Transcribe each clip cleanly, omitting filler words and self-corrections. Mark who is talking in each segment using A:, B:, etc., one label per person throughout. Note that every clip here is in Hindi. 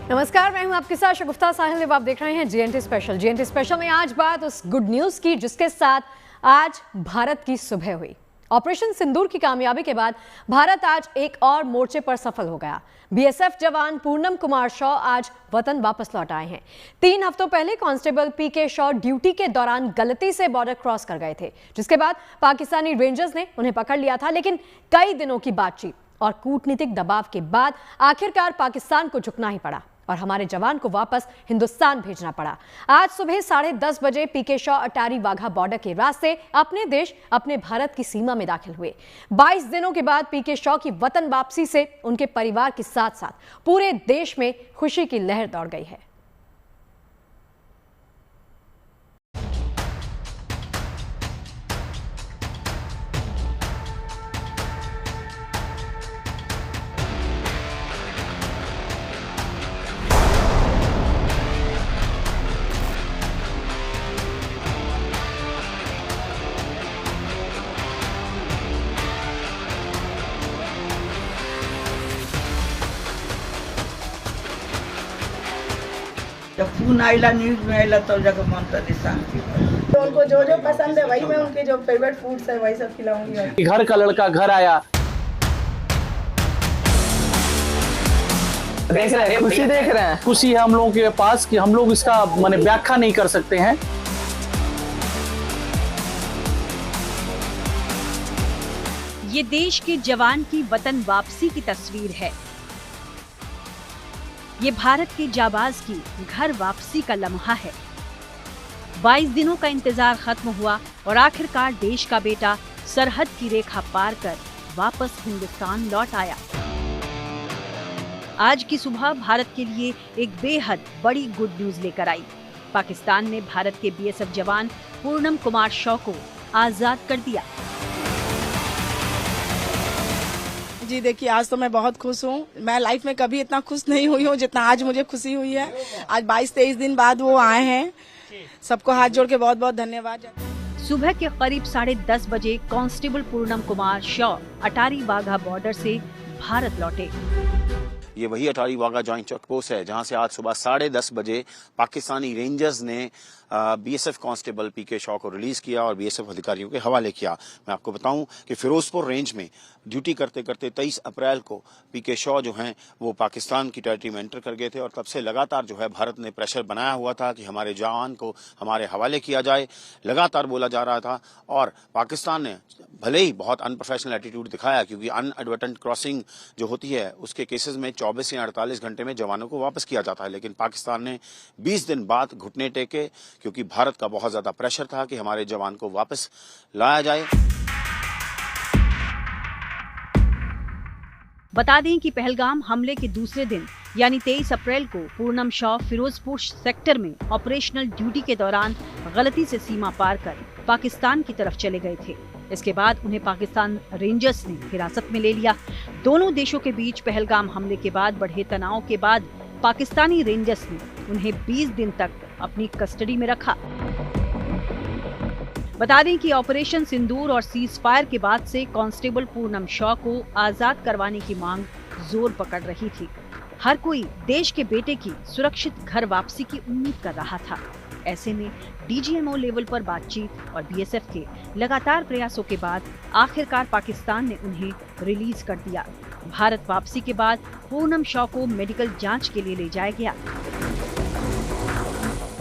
A: नमस्कार, मैं हूं आपके साथ शगुफ्ता साहिल। आप देख रहे हैं जीएनटी स्पेशल। जीएनटी स्पेशल में आज बात उस गुड न्यूज की जिसके साथ आज भारत की सुबह हुई। ऑपरेशन सिंदूर की कामयाबी के बाद भारत आज एक और मोर्चे पर सफल हो गया। बीएसएफ जवान पूनम कुमार शॉ आज वतन वापस लौट आए हैं। 3 हफ्तों पहले कांस्टेबल पीके शॉ ड्यूटी के दौरान गलती से बॉर्डर क्रॉस कर गए थे, जिसके बाद पाकिस्तानी रेंजर्स ने उन्हें पकड़ लिया था। लेकिन कई दिनों की बातचीत और कूटनीतिक दबाव के बाद आखिरकार पाकिस्तान को झुकना ही पड़ा और हमारे जवान को वापस हिंदुस्तान भेजना पड़ा। आज सुबह 10:30 बजे पीके शॉ अटारी वाघा बॉर्डर के रास्ते अपने देश, अपने भारत की सीमा में दाखिल हुए। 22 दिनों के बाद पीके शॉ की वतन वापसी से उनके परिवार के साथ साथ पूरे देश में खुशी की लहर दौड़ गई है।
B: जब फोन आइला, न्यूज में आइला तब जाकर मन तनी शांति भइल।
C: तो उनको जो जो पसंद है वही मैं उनके जो फेवरेट फूड्स है वही सब खिलाऊंगी।
D: घर का लड़का घर आया, खुशी देख रहे हैं। खुशी है हम लोगों के पास कि हम लोग इसका माने व्याख्या नहीं कर सकते हैं।
E: ये देश के जवान की वतन वापसी की तस्वीर है। ये भारत के जाबाज की घर वापसी का लम्हा है। 22 दिनों का इंतजार खत्म हुआ और आखिरकार देश का बेटा सरहद की रेखा पार कर वापस हिंदुस्तान लौट आया। आज की सुबह भारत के लिए एक बेहद बड़ी गुड न्यूज लेकर आई। पाकिस्तान ने भारत के बीएसएफ जवान पूनम कुमार शॉ को आजाद कर दिया।
C: जी देखिए, आज तो मैं बहुत खुश हूँ। मैं लाइफ में कभी इतना खुश नहीं हुई हूँ जितना आज मुझे खुशी हुई है। आज 22-23 दिन बाद वो आए हैं। सबको हाथ जोड़ के बहुत बहुत धन्यवाद।
E: सुबह के करीब 10:30 बजे कांस्टेबल पूनम कुमार शॉ अटारी वाघा बॉर्डर से भारत लौटे।
F: ये वही Attari Wagah joint check post है जहां से आज सुबह 10:30 बजे पाकिस्तानी रेंजर्स ने बीएसएफ कांस्टेबल पीके शॉ को रिलीज किया और बीएसएफ अधिकारियों के हवाले किया। मैं आपको बताऊं कि फिरोजपुर रेंज में ड्यूटी करते करते 23 अप्रैल को पीके शॉ जो हैं वो पाकिस्तान की टेरिटरी में एंटर कर गए थे और तब से लगातार जो है भारत ने प्रेशर बनाया हुआ था कि हमारे जवान को हमारे हवाले किया जाए। लगातार बोला जा रहा था और पाकिस्तान ने भले ही बहुत अनप्रोफेशनल एटीट्यूड दिखाया, क्योंकि अनएडवर्टेंट क्रॉसिंग जो होती है उसके केसेस में 24 या 48 घंटे में जवानों को वापस किया जाता है, लेकिन पाकिस्तान ने 20 दिन बाद घुटने टेके, क्योंकि भारत का बहुत ज्यादा प्रेशर था कि हमारे जवान को वापस लाया जाए।
E: बता दें कि पहलगाम हमले के दूसरे दिन यानी 23 अप्रैल को पूनम शॉ फिरोजपुर सेक्टर में ऑपरेशनल ड्यूटी के दौरान गलती से सीमा पार कर पाकिस्तान की तरफ चले गए थे। इसके बाद उन्हें पाकिस्तान रेंजर्स ने हिरासत में ले लिया। दोनों देशों के बीच पहलगाम हमले के बाद बढ़े तनाव के बाद पाकिस्तानी रेंजर्स ने उन्हें 20 दिन तक अपनी कस्टडी में रखा। बता दें कि ऑपरेशन सिंदूर और सीज फायर के बाद से कांस्टेबल पूनम शॉ को आजाद करवाने की मांग जोर पकड़ रही थी। हर कोई देश के बेटे की सुरक्षित घर वापसी की उम्मीद कर रहा था। ऐसे में डीजीएमओ लेवल पर बातचीत और बीएसएफ के लगातार प्रयासों के बाद आखिरकार पाकिस्तान ने उन्हें रिलीज कर दिया। भारत वापसी के बाद पूनम शॉ को मेडिकल जांच के लिए ले जाया गया।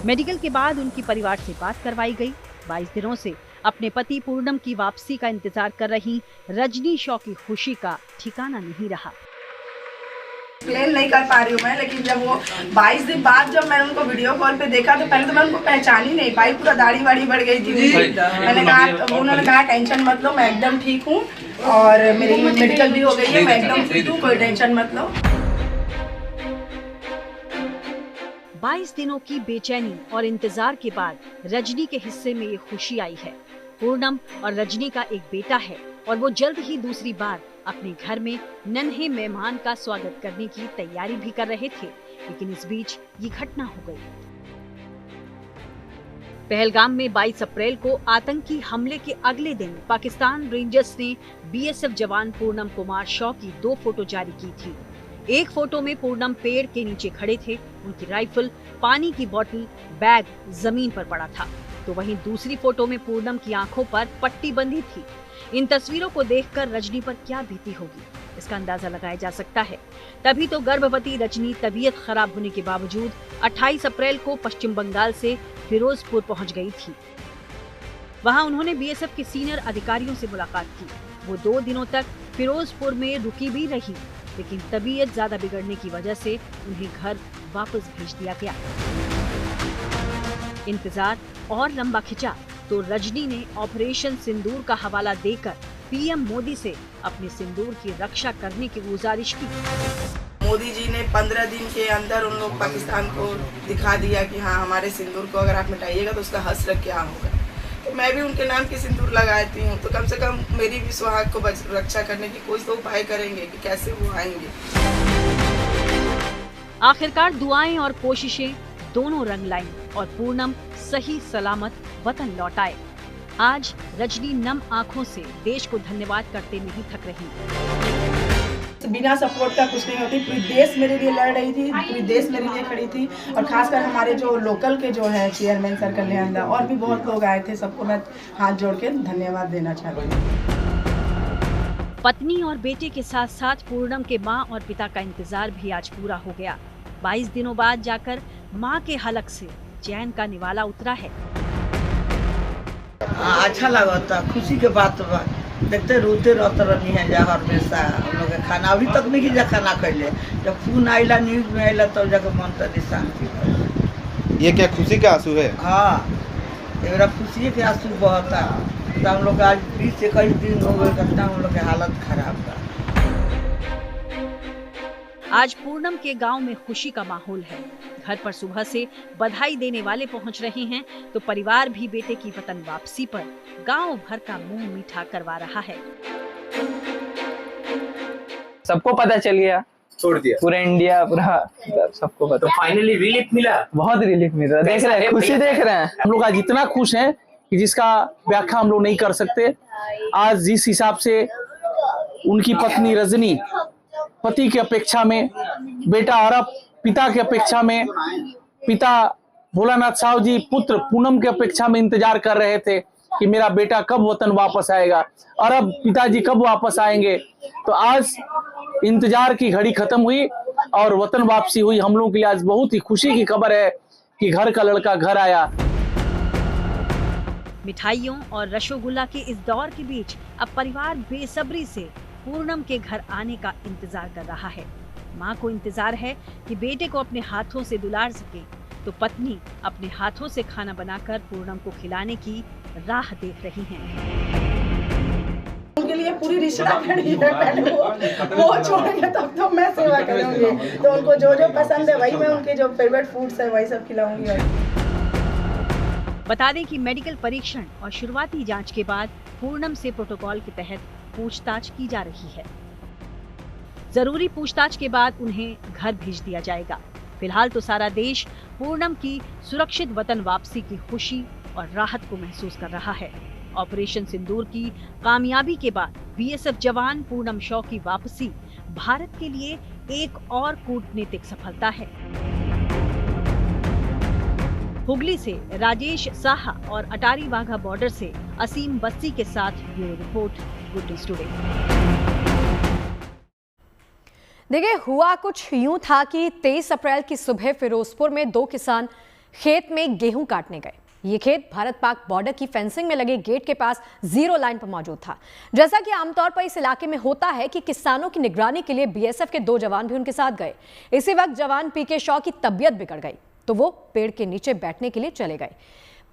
E: मेडिकल के बाद उनकी परिवार से बात करवाई गई। 22 दिनों से अपने पति पूनम की वापसी का इंतजार कर रही रजनी शॉ की खुशी का ठिकाना नहीं रहा।
C: एक्सप्लेन नहीं कर पा रही हूँ मैं, लेकिन जब वो 22 दिन बाद जब मैंने उनको वीडियो कॉल पे देखा तो पहले तो मैं उनको पहचान ही नहीं पाई। पूरा दाढ़ी वाड़ी बढ़ गई थी उनकी। मैंने कहा, उन्होंने कहा टेंशन मत लो, मैं एकदम ठीक हूँ और मेरी मेडिकल भी हो गई है, मैं एकदम फिट हूँ, कोई टेंशन मत लो।
E: 22 दिनों की बेचैनी और इंतजार के बाद रजनी के हिस्से में ये खुशी आई है। पूनम और रजनी का एक बेटा है और वो जल्द ही दूसरी बार अपने घर में नन्हे मेहमान का स्वागत करने की तैयारी भी कर रहे थे, लेकिन इस बीच ये घटना हो गई। पहलगाम में 22 अप्रैल को आतंकी हमले के अगले दिन पाकिस्तान रेंजर्स ने बीएसएफ जवान पूनम कुमार शॉ की 2 फोटो जारी की थी। एक फोटो में पूनम पेड़ के नीचे खड़े थे, उनकी राइफल, पानी की बोतल, बैग जमीन पर पड़ा था। तो वहीं दूसरी फोटो में पूनम की आंखों पर पट्टी बंधी थी। इन तस्वीरों को देखकर रजनी पर क्या बीती होगी, इसका अंदाजा लगाया जा सकता है। तभी तो गर्भवती रजनी तबीयत खराब होने के बावजूद 28 अप्रैल को पश्चिम बंगाल से फिरोजपुर पहुंच गई थी। वहां उन्होंने बीएसएफ के सीनियर अधिकारियों से मुलाकात की। वो 2 दिनों तक फिरोजपुर में रुकी भी रही, लेकिन तबीयत ज्यादा बिगड़ने की वजह से उन्हें घर वापस भेज दिया गया। इंतजार और लंबा खिंचा तो रजनी ने ऑपरेशन सिंदूर का हवाला देकर पीएम मोदी से अपने सिंदूर की रक्षा करने की गुजारिश की।
C: मोदी जी ने 15 दिन के अंदर उन लोग पाकिस्तान को दिखा दिया कि हाँ, हमारे सिंदूर को अगर आप मिटाइएगा तो उसका हश्र क्या होगा। तो मैं भी उनके नाम की सिंदूर लगाती हूँ, तो कम से कम मेरी भी सुहाग को रक्षा करने की कोई तो उपाय करेंगे कि कैसे वो आएंगे।
E: आखिरकार दुआएं और कोशिशें दोनों रंग लाई और पूनम सही सलामत वतन लौट आए। आज रजनी नम आंखों से देश को धन्यवाद करते नहीं थक रही।
C: बिना सपोर्ट का कुछ नहीं होती। पूरी देश मेरे लिए लड़ रही थी, पूरी देश मेरे लिए खड़ी थी, और खासकर हमारे जो लोकल के जो है चेयरमैन सर कल्याण दा और भी बहुत लोग आए थे, सबको मैं हाथ जोड़ के धन्यवाद देना चाहती हूँ।
E: पत्नी और बेटे के साथ साथ पूनम के मां और पिता का इंतजार भी आज पूरा हो गया। 22 दिनों बाद जाकर मां के हलक से चैन का निवाला उतरा है।
B: अच्छा लगा था, खुशी के बात बा। देखते रोते रहते रहनी है जा हमेशा हम लोग खाना अभी तक नहीं जा खाना खैले। जब फोन आइला न्यूज में आइला तब जाकर मन तनी शांति।
G: ये क्या खुशी का आंसू है?
B: हाँ, मेरा खुशी के आंसू बहता। तो हम लोग आज 20 से 21 दिन हो गए, कितना हम लोग की हालत खराब था।
E: आज पूनम के गांव में खुशी का माहौल है। घर पर सुबह से बधाई देने वाले पहुंच रहे हैं, तो परिवार भी बेटे की वतन वापसी पर गांव भर का मुंह मीठा करवा रहा है।
H: सबको पता चल गया,
G: छोड़ दिया
H: पूरा इंडिया, पूरा सबको पता।
I: तो फाइनली रिलीफ मिला,
H: बहुत रिलीफ मिल रहा है। देख रहे हैं, खुशी देख रहे हैं।
D: हम लोग आज इतना खुश हैं कि जिसका व्याख्या हम लोग नहीं कर सकते। आज जिस हिसाब से उनकी पत्नी रजनी पति की अपेक्षा में, बेटा अरब पिता की अपेक्षा में, पिता भोलानाथ साहू जी पुत्र पूनम की अपेक्षा में इंतजार कर रहे थे कि मेरा बेटा कब वतन वापस आएगा, अरब पिताजी कब वापस आएंगे। तो आज इंतजार की घड़ी खत्म हुई और वतन वापसी हुई। हम लोगों के लिए आज बहुत ही खुशी की खबर है कि घर का लड़का घर आया।
E: मिठाइयों और रसोगुल्ला के इस दौर के बीच अब परिवार बेसब्री से पूनम के घर आने का इंतजार कर रहा है। मां को इंतजार है कि बेटे को अपने हाथों से दुलार सके, तो पत्नी अपने हाथों से खाना बनाकर पूनम को खिलाने की राह देख रही हैं।
C: उनके लिए पूरी रिश्ता खड़ी है, पहले वो छोड़ेंगे तब तो मैं सेवा करूंगी। तो उनको जो जो पसंद है वही मैं, उनके जो फेवरेट फूड्स है वही सब खिलाऊंगी।
E: बता दें कि मेडिकल परीक्षण और शुरुआती जांच के बाद पूनम से प्रोटोकॉल के तहत पूछताछ की जा रही है। जरूरी पूछताछ के बाद उन्हें घर भेज दिया जाएगा। फिलहाल तो सारा देश पूनम की सुरक्षित वतन वापसी की खुशी और राहत को महसूस कर रहा है। ऑपरेशन सिंदूर की कामयाबी के बाद बीएसएफ जवान पूनम शॉ की वापसी भारत के लिए एक और कूटनीतिक सफलता है। हुगली से राजेश साहा और अटारी वाघा बॉर्डर से असीम बस्सी के साथ bureau report, good news today.
A: देखिए, हुआ कुछ यूं था कि 23 अप्रैल की सुबह फिरोजपुर में 2 किसान खेत में गेहूं काटने गए। ये खेत भारत पाक बॉर्डर की फेंसिंग में लगे गेट के पास जीरो लाइन पर मौजूद था। जैसा कि आमतौर पर इस इलाके में होता है कि किसानों की निगरानी के लिए बीएसएफ के 2 जवान भी उनके साथ गए। इसी वक्त जवान पीके शॉ की तबीयत बिगड़ गई तो वो पेड़ के नीचे बैठने के लिए चले गए।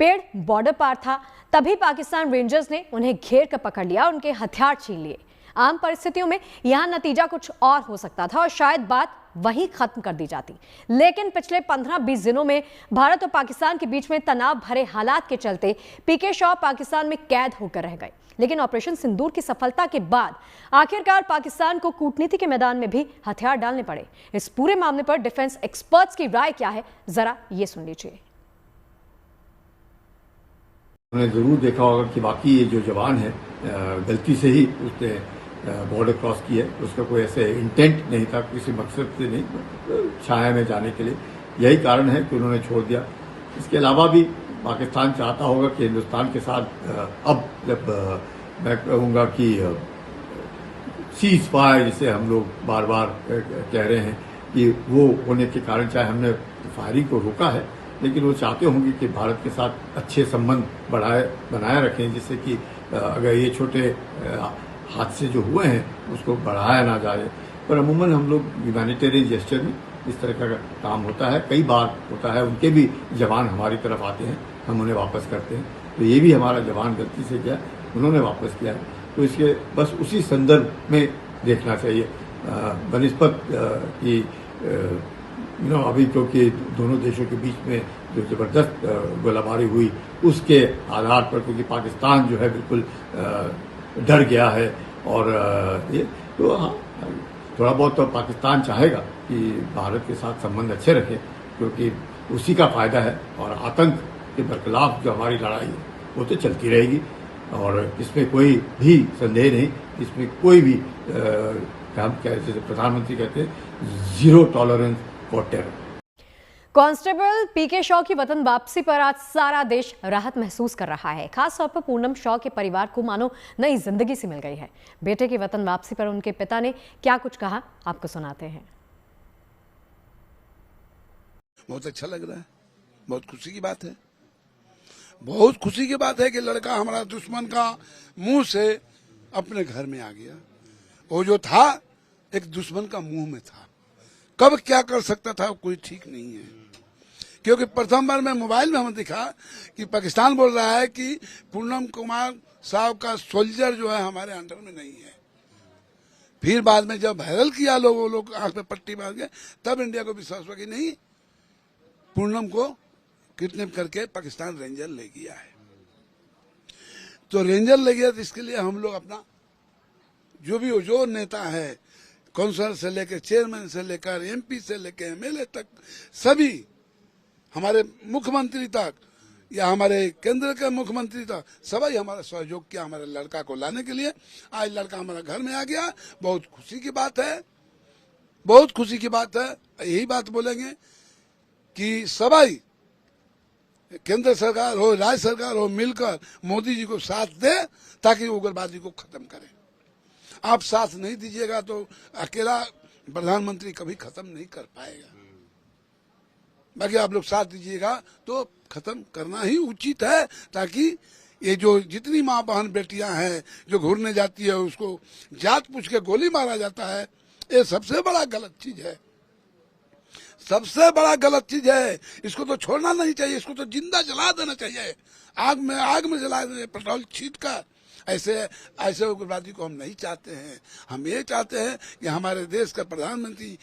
A: पेड़ बॉर्डर पार था, तभी पाकिस्तान रेंजर्स ने उन्हें घेर कर पकड़ लिया और उनके हथियार छीन लिए। आम परिस्थितियों में यहां नतीजा कुछ और हो सकता था और शायद बात वहीं खत्म कर दी जाती, लेकिन पिछले 15-20 दिनों में भारत और पाकिस्तान के बीच में तनाव भरे हालात के चलते पीके शॉ पाकिस्तान में कैद होकर रह गए। लेकिन ऑपरेशन सिंदूर की सफलता के बाद आखिरकार पाकिस्तान को कूटनीति के मैदान में भी हथियार डालने पड़े। इस पूरे मामले पर डिफेंस एक्सपर्ट्स की राय क्या है, जरा ये सुन लीजिए।
J: उन्होंने जरूर देखा होगा कि बाकी ये जो जवान है गलती से ही उसने
I: बॉर्डर क्रॉस की है। उसका कोई ऐसे इंटेंट नहीं था, किसी मकसद से नहीं, छाया में जाने के लिए। यही कारण है कि उन्होंने छोड़ दिया। इसके अलावा भी पाकिस्तान चाहता होगा कि हिंदुस्तान के साथ अब जब मैं कहूँगा कि सीज फायर जिसे हम लोग बार बार कह रहे हैं कि वो होने के कारण, चाहे हमने फायरिंग को रोका है, लेकिन वो चाहते होंगे कि भारत के साथ अच्छे संबंध बनाए रखें, जिससे कि अगर ये छोटे हादसे जो हुए हैं उसको बढ़ाया ना जाए। पर अमूमन हम लोग ह्यूमैनिटेरियन जेस्चर में इस तरह का काम होता है, कई बार होता है। उनके भी जवान हमारी तरफ आते हैं, हम उन्हें वापस करते हैं। तो ये भी हमारा जवान गलती से किया, उन्होंने वापस किया है, तो इसके बस उसी संदर्भ में देखना चाहिए बनिस्बत कि अभी क्योंकि दोनों देशों के बीच में जो जबरदस्त गोलाबारी हुई उसके आधार पर, क्योंकि पाकिस्तान जो है बिल्कुल डर गया है। और ये तो हाँ, थोड़ा बहुत तो पाकिस्तान चाहेगा कि भारत के साथ संबंध अच्छे रखें, क्योंकि उसी का फायदा है। और आतंक के बरखिलाफ जो हमारी लड़ाई है वो तो चलती रहेगी, और इसमें कोई भी संदेह नहीं, इसमें कोई भी हम जैसे प्रधानमंत्री कहते हैं, zero tolerance for terror.
A: Constable PK Shaw की वतन वापसी पर आज सारा देश राहत महसूस कर रहा है। खास तौर पर पूनम शॉ के परिवार को मानो नई जिंदगी सी मिल गई है। बेटे की वतन वापसी पर उनके पिता ने क्या कुछ कहा, आपको सुनाते हैं।
J: बहुत अच्छा लग रहा है, बहुत खुशी की बात है। बहुत खुशी की बात है कि लड़का हमारा दुश्मन का मुंह से अपने घर में आ गया। वो जो था एक दुश्मन का मुंह में था, कब क्या कर सकता था कोई ठीक नहीं है। क्योंकि प्रथम बार में मोबाइल में हमें दिखा कि पाकिस्तान बोल रहा है कि पूनम कुमार साहब का सोल्जर जो है हमारे अंडर में नहीं है। फिर बाद में जब वायरल किया लोग आंख में पट्टी बांध के, तब इंडिया को विश्वास हुआ कि नहीं, पूनम को किडनैप करके पाकिस्तान रेंजर ले गया है। तो रेंजर ले गया, तो इसके लिए हम लोग अपना जो नेता है, काउंसिलर से लेकर चेयरमैन से लेकर एमपी से लेकर एमएलए तक, सभी हमारे मुख्यमंत्री तक या हमारे केंद्र के मुख्यमंत्री तक, सभी हमारा सहयोग किया हमारे लड़का को लाने के लिए। आज लड़का हमारा घर में आ गया, बहुत खुशी की बात है, बहुत खुशी की बात है। यही बात बोलेंगे कि सभी केंद्र सरकार हो, राज्य सरकार हो, मिलकर मोदी जी को साथ दे ताकि उग्रवादी को खत्म करें। आप साथ नहीं दीजिएगा तो अकेला प्रधानमंत्री कभी खत्म नहीं कर पाएगा। बाकी आप लोग साथ दीजिएगा तो खत्म करना ही उचित है, ताकि ये जो जितनी माँ बहन बेटियां हैं जो घूरने जाती है, उसको जात पूछ के गोली मारा जाता है, ये सबसे बड़ा गलत चीज है, सबसे बड़ा गलत चीज है। इसको तो छोड़ना नहीं चाहिए, इसको तो जिंदा जला देना चाहिए, आग में जला देना, पेट्रोल छीट कर। ऐसे उग्रवादी को हम नहीं चाहते हैं। हम ये चाहते हैं कि हमारे देश का प्रधानमंत्री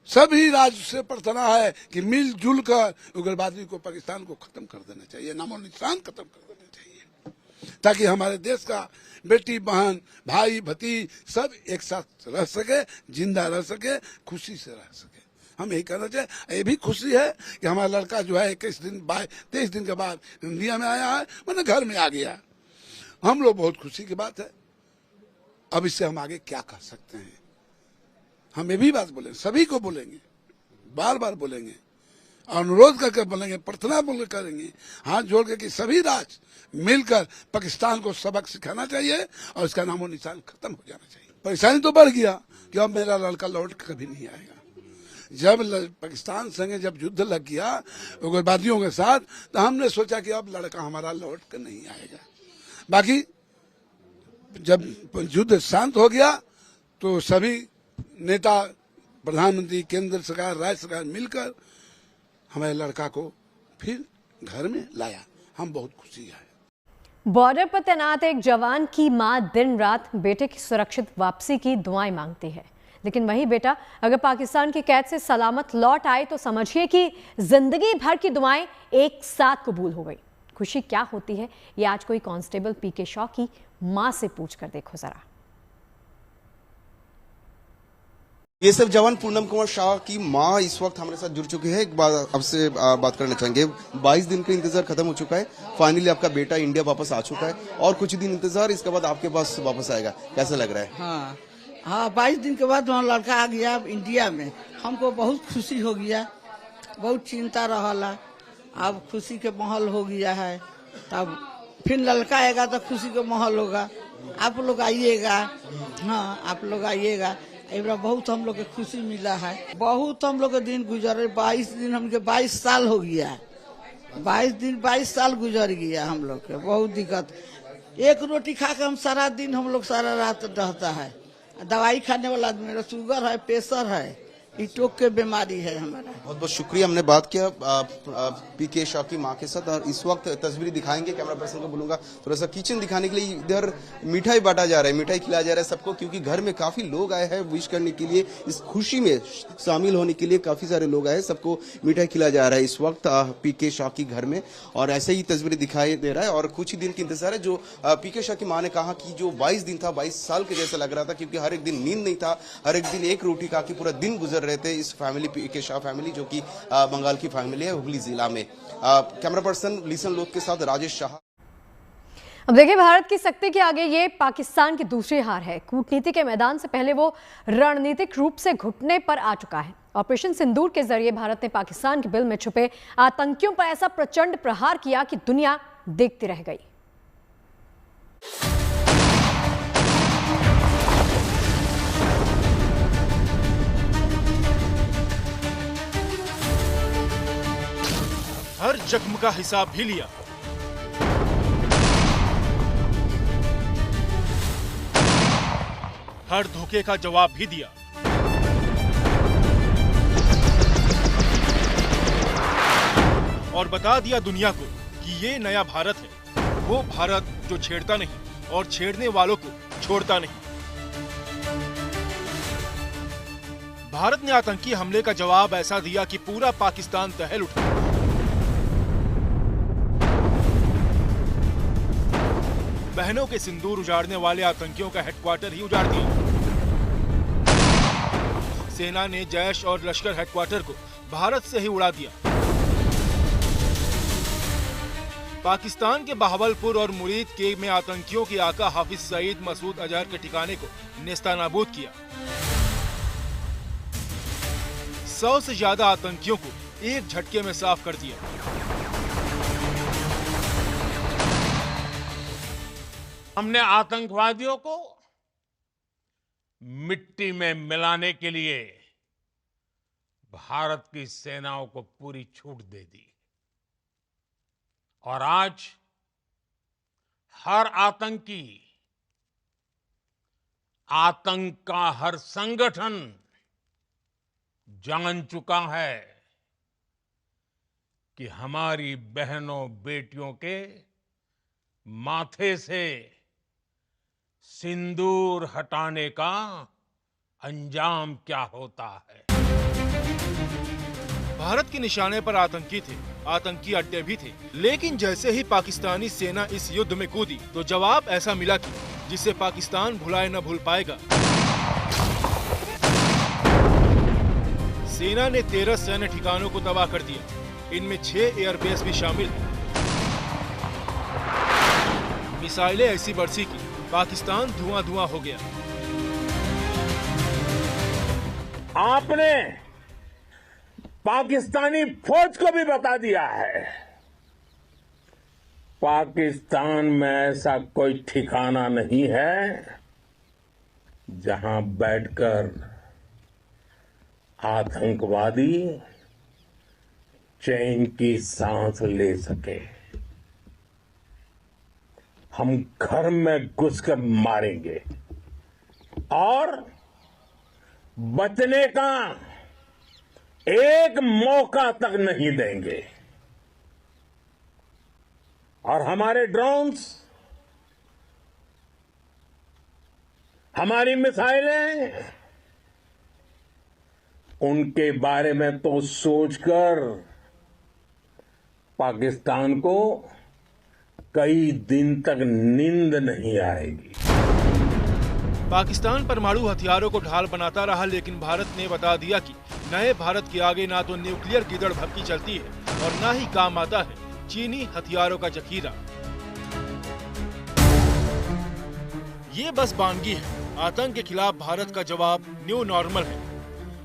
J: सभी राज्य से प्रार्थना है कि मिलजुल कर उग्रवादी को, पाकिस्तान को खत्म कर देना चाहिए, नामो निशान खत्म कर देना चाहिए, ताकि हमारे देश का बेटी बहन भाई भतीज सब एक साथ रह सके, जिंदा रह सके, खुशी से रह सके। हम यही कहना चाहिए। ये भी खुशी है कि हमारा लड़का जो है 23 दिन के बाद इंडिया में आया है, मैंने घर में आ गया। हम लोग बहुत खुशी की बात है। अब इससे हम आगे क्या कर सकते हैं, हम ये भी बात बोलेंगे, सभी को बोलेंगे, बार बार बोलेंगे, अनुरोध करके बोलेंगे, प्रार्थना बोल करेंगे, हाथ जोड़ के कि सभी राज्य मिलकर पाकिस्तान को सबक सिखाना चाहिए और इसका नामो निशान खत्म हो जाना चाहिए। परेशानी तो बढ़ गया कि अब मेरा लड़का लौट कभी नहीं आएगा। जब पाकिस्तान संगे जब युद्ध लग गया उग्रवादियों के साथ, तो हमने सोचा कि अब लड़का हमारा लौट कर नहीं आएगा। बाकी जब युद्ध शांत हो गया तो सभी नेता, प्रधानमंत्री, केंद्र सरकार, राज्य सरकार मिलकर हमारे लड़का को फिर घर में लाया। हम बहुत खुशी है।
A: बॉर्डर पर तैनात एक जवान की मां दिन रात बेटे की सुरक्षित वापसी की दुआएं मांगती है, लेकिन वही बेटा अगर पाकिस्तान की कैद से सलामत लौट आए तो समझिए कि जिंदगी भर की दुआएं एक साथ कबूल हो गई। खुशी क्या होती है ये आज कोई कांस्टेबल पीके शॉ की मां से पूछकर देखो जरा।
G: बीएसएफ जवान पूनम कुमार शाह की मां इस वक्त हमारे साथ जुड़ चुकी है। एक बार आपसे बात करना चाहेंगे। 22 दिन का इंतजार खत्म हो चुका है, फाइनली आपका बेटा इंडिया वापस आ चुका है और कुछ दिन इंतजार, इसके बाद आपके पास वापस आएगा, कैसा लग रहा है?
B: हाँ 22 दिन के बाद वहाँ लड़का आ गया इंडिया में, हमको बहुत खुशी हो गया, बहुत चिंता रहला, अब खुशी के माहौल हो गया है। तब फिर लड़का आएगा तो खुशी का माहौल होगा। आप लोग आइएगा, हाँ आप लोग आइएगा। एक बार बहुत हम लोग को खुशी मिला है, बहुत हम लोग के दिन गुजरे। 22 दिन हमके 22 साल हो गया, 22 साल गुजर गया हम लोग के। बहुत दिक्कत, एक रोटी खा के हम सारा दिन, हम लोग सारा रात रहता है। दवाई खाने वाला आदमी, मेरा शुगर है, प्रेशर है, स्ट्रोक के बीमारी है हमारा।
G: बहुत बहुत शुक्रिया। हमने बात किया पीके शाह की मां के साथ और इस वक्त तस्वीरें दिखाएंगे, कैमरा पर्सन को बोलूंगा थोड़ा सा किचन दिखाने के लिए। इधर मिठाई बांटा जा रहा है, मिठाई खिलाया जा रहा है सबको, क्योंकि घर में काफी लोग आए हैं विश करने के लिए, इस खुशी में शामिल होने के लिए काफी सारे लोग आए हैं। सबको मिठाई खिलाया जा रहा है इस वक्त पीके शाह की घर में, और ऐसे ही तस्वीरें दिखाई दे रहा है। और कुछ ही दिन की इंतजार है। जो पीके शाह की मां ने कहा कि जो 22 दिन था 22 साल के जैसा लग रहा था, क्योंकि हर एक दिन नींद नहीं था, हर एक दिन एक रोटी खा के पूरा दिन गुजर रहे थे इस फैमिली, पीके शाह फैमिली, जो कि बंगाल की फैमिली है, हुगली जिला में। कैमरा पर्सन लीसन लोथ के साथ राजेश शाह।
A: अब देखिए, भारत की शक्ति के आगे ये पाकिस्तान की दूसरी हार है। कूटनीति के मैदान से पहले वो रणनीतिक रूप से घुटने पर आ चुका है। ऑपरेशन सिंदूर के जरिए भारत ने पाकिस्तान के बिल में छुपे आतंकियों पर ऐसा प्रचंड प्रहार किया कि दुनिया देखती रह गई।
K: हर जख्म का हिसाब भी लिया, हर धोखे का जवाब भी दिया। और बता दिया दुनिया को कि ये नया भारत है, वो भारत जो छेड़ता नहीं और छेड़ने वालों को छोड़ता नहीं। भारत ने आतंकी हमले का जवाब ऐसा दिया कि पूरा पाकिस्तान दहल उठा। बहनों के सिंदूर उजाड़ने वाले आतंकियों का हेडक्वार्टर ही उजाड़ दिया। सेना ने जैश और लश्कर हेडक्वार्टर को भारत से ही उड़ा दिया। पाकिस्तान के बहावलपुर और मुरीद के में आतंकियों के आका हाफिज सईद मसूद अजहर के ठिकाने को नेस्तानाबूद किया। 100 से ज्यादा आतंकियों को एक झटके में साफ कर दिया।
L: हमने आतंकवादियों को मिट्टी में मिलाने के लिए भारत की सेनाओं को पूरी छूट दे दी, और आज हर आतंकी, आतंक का हर संगठन जान चुका है कि हमारी बहनों बेटियों के माथे से सिंदूर हटाने का अंजाम क्या होता है।
K: भारत के निशाने पर आतंकी थे, आतंकी अड्डे भी थे, लेकिन जैसे ही पाकिस्तानी सेना इस युद्ध में कूदी तो जवाब ऐसा मिला कि जिसे पाकिस्तान भुलाए न भूल पाएगा। सेना ने 13 सैन्य ठिकानों को तबाह कर दिया, इनमें 6 एयरबेस भी शामिल हैं। मिसाइलें ऐसी बरसी की पाकिस्तान धुआं धुआं हो गया।
L: आपने पाकिस्तानी फौज को भी बता दिया है, पाकिस्तान में ऐसा कोई ठिकाना नहीं है जहां बैठकर आतंकवादी चैन की सांस ले सके। हम घर में घुसकर मारेंगे और बचने का एक मौका तक नहीं देंगे। और हमारे ड्रोन्स, हमारी मिसाइलें, उनके बारे में तो सोचकर पाकिस्तान को कई दिन तक नींद नहीं आएगी।
K: पाकिस्तान परमाणु हथियारों को ढाल बनाता रहा, लेकिन भारत ने बता दिया कि नए भारत के आगे ना तो न्यूक्लियर गिदड़ भक्की चलती है और ना ही काम आता है चीनी हथियारों का जखीरा। ये बस बानगी है। आतंक के खिलाफ भारत का जवाब न्यू नॉर्मल है।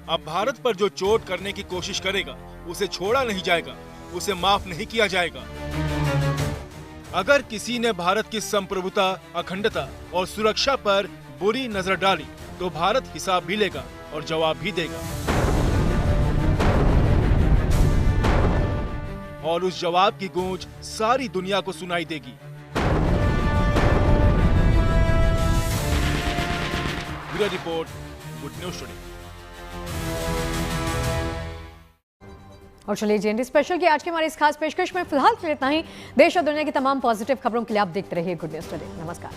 K: अब भारत पर जो चोट करने की कोशिश करेगा उसे छोड़ा नहीं जाएगा, उसे माफ नहीं किया जाएगा। अगर किसी ने भारत की संप्रभुता, अखंडता और सुरक्षा पर बुरी नजर डाली तो भारत हिसाब भी लेगा और जवाब भी देगा, और उस जवाब की गूंज सारी दुनिया को सुनाई देगी। Bureau report, good news today.
A: और चलिए जेएनटी स्पेशल की आज की हमारी इस खास पेशकश में फिलहाल के लिए इतना ही। देश और दुनिया की तमाम पॉजिटिव खबरों के लिए आप देखते रहिए गुड न्यूज टुडे। नमस्कार।